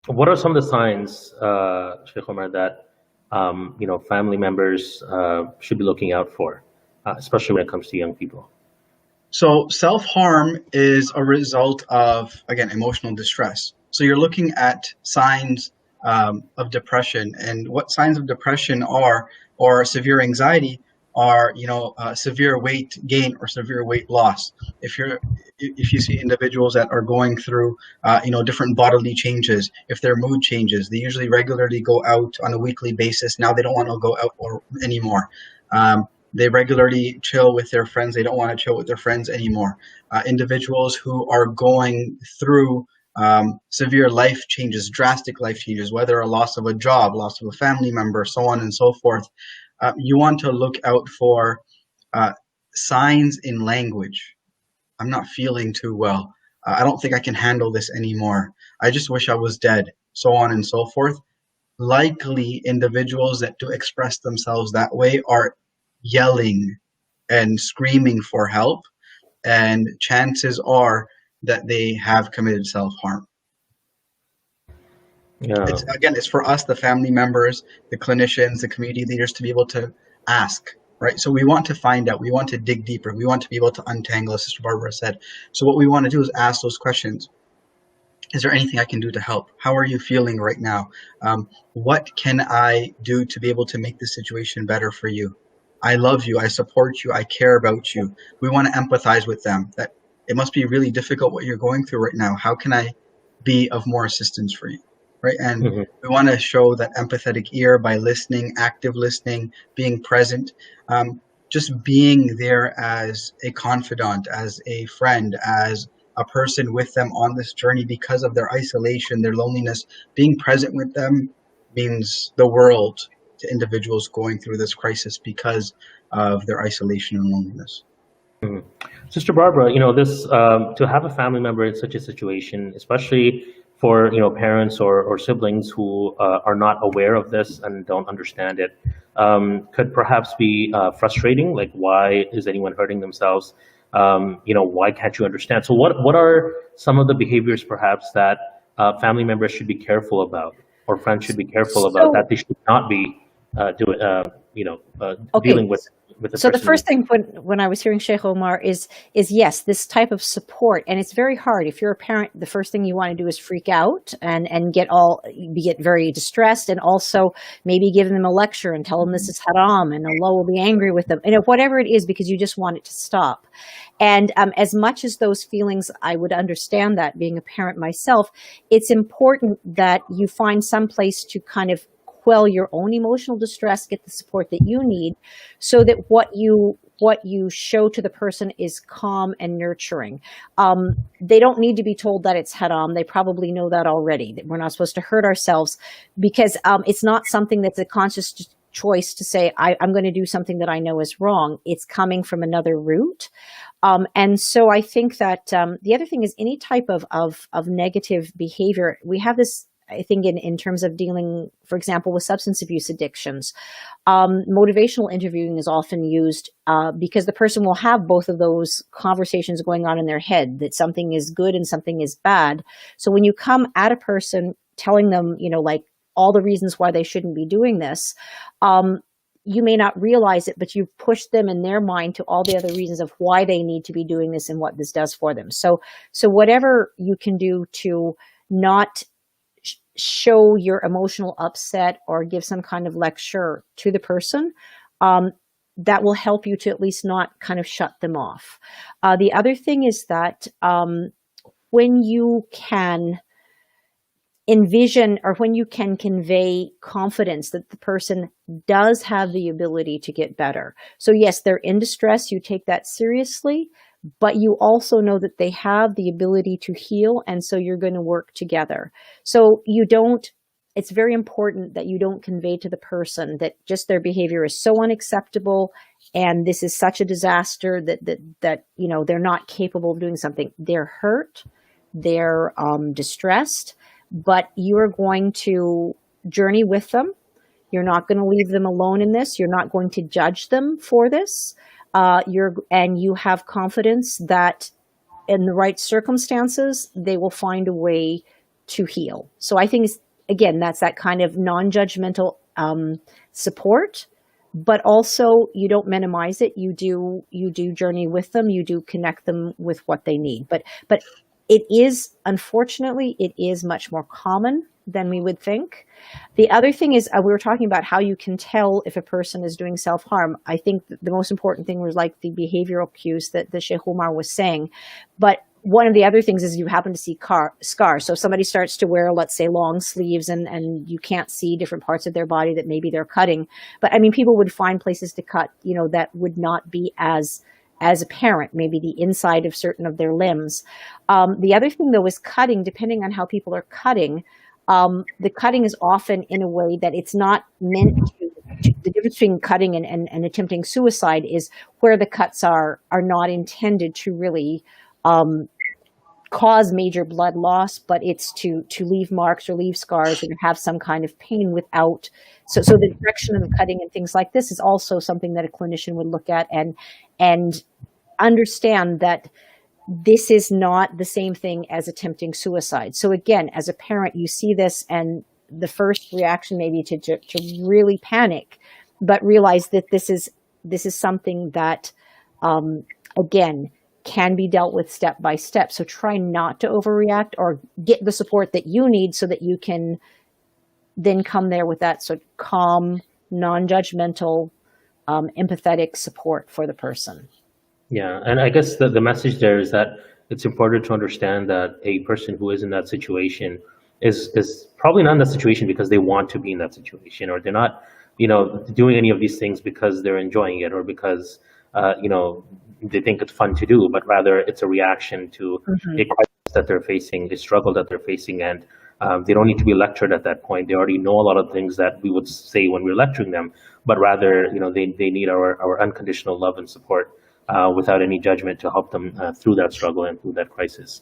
What are some of the signs, Sheikh Omar, that family members should be looking out for, especially when it comes to young people? So self-harm is a result of, again, emotional distress. So you're looking at signs of depression, and what signs of depression are, or severe anxiety, are, severe weight gain or severe weight loss. If you see individuals that are going through, different bodily changes, if their mood changes, they usually regularly go out on a weekly basis. Now they don't want to go out anymore. They regularly chill with their friends. They don't want to chill with their friends anymore. Individuals who are going through severe life changes, drastic life changes, whether a loss of a job, loss of a family member, so on and so forth. You want to look out for uh, signs in language. I'm not feeling too well. I don't think I can handle this anymore. I just wish I was dead, so on and so forth. Likely individuals that do express themselves that way are yelling and screaming for help, and chances are that they have committed self-harm. Yeah. It's for us, the family members, the clinicians, the community leaders, to be able to ask, right? So we want to find out, we want to dig deeper, we want to be able to untangle, as Sister Barbara said. So what we want to do is ask those questions. Is there anything I can do to help? How are you feeling right now? What can I do to be able to make the situation better for you? I love you. I support you. I care about you. We want to empathize with them. That it must be really difficult what you're going through right now. How can I be of more assistance for you? Right. And Mhm. we want to show that empathetic ear by listening, active listening, being present, just being there as a confidant, as a friend, as a person with them on this journey because of their isolation, their loneliness. Being present with them means the world to individuals going through this crisis because of their isolation and loneliness. Mhm. Sister Barbara, this to have a family member in such a situation, especially for parents or siblings who are not aware of this and don't understand it, could perhaps be frustrating. Like, why is anyone hurting themselves? Why can't you understand? So, what are some of the behaviors perhaps that family members should be careful about, or friends should be careful about, that So, they should not be doing, okay. dealing with the So the person first with? thing when I was hearing Sheikh Omar is yes, this type of support, and it's very hard. If you're a parent, the first thing you want to do is freak out and get very distressed, and also maybe give them a lecture and tell them this is haram, and Allah will be angry with them, whatever it is, because you just want it to stop. And as much as those feelings, I would understand that, being a parent myself, it's important that you find some place to kind of quell your own emotional distress, get the support that you need, so that what you show to the person is calm and nurturing. They don't need to be told that it's haram. They probably know that already, that we're not supposed to hurt ourselves, because it's not something that's a conscious choice to say, I'm going to do something that I know is wrong. It's coming from another root. And so I think that the other thing is any type of negative behavior. We have this, I think, in terms of dealing, for example, with substance abuse addictions. Motivational interviewing is often used because the person will have both of those conversations going on in their head, that something is good and something is bad. So when you come at a person telling them, like all the reasons why they shouldn't be doing this, you may not realize it, but you've pushed them in their mind to all the other reasons of why they need to be doing this and what this does for them. So whatever you can do to not show your emotional upset or give some kind of lecture to the person, that will help you to at least not kind of shut them off. The other thing is that when you can envision, or when you can convey confidence that the person does have the ability to get better. So yes, they're in distress, you take that seriously, but you also know that they have the ability to heal, and so you're going to work together. So it's very important that you don't convey to the person that just their behavior is so unacceptable and this is such a disaster that they're not capable of doing something. They're hurt, they're distressed, but you are going to journey with them. You're not going to leave them alone in this. You're not going to judge them for this. You have confidence that in the right circumstances, they will find a way to heal. So I think, again, that's that kind of non-judgmental support, but also you don't minimize it. You do journey with them. You do connect them with what they need. But it is, unfortunately, it is much more common than we would think. The other thing is, we were talking about how you can tell if a person is doing self-harm. I think the most important thing was like the behavioral cues that the Sheikh Omar was saying. But one of the other things is you happen to see scars. So if somebody starts to wear, let's say, long sleeves and you can't see different parts of their body that maybe they're cutting. But I mean, people would find places to cut, that would not be as apparent, maybe the inside of certain of their limbs. The other thing, though, is cutting. Depending on how people are cutting, the cutting is often in a way that it's not meant to. The difference between cutting and attempting suicide is where the cuts are not intended to really cause major blood loss, but it's to leave marks or leave scars or have some kind of pain without. So the direction of the cutting and things like this is also something that a clinician would look at and understand that this is not the same thing as attempting suicide. So again, as a parent, you see this and the first reaction may be to really panic, but realize that this is something that, again, can be dealt with step by step. So try not to overreact, or get the support that you need so that you can then come there with that sort of calm, non-judgmental, empathetic support for the person. Yeah, and I guess the message there is that it's important to understand that a person who is in that situation is probably not in that situation because they want to be in that situation, or they're not, doing any of these things because they're enjoying it or because, they think it's fun to do, but rather it's a reaction to a crisis that they're facing, a struggle that they're facing, and they don't need to be lectured at that point. They already know a lot of things that we would say when we're lecturing them, but rather, they need our unconditional love and support without any judgment to help them through that struggle and through that crisis.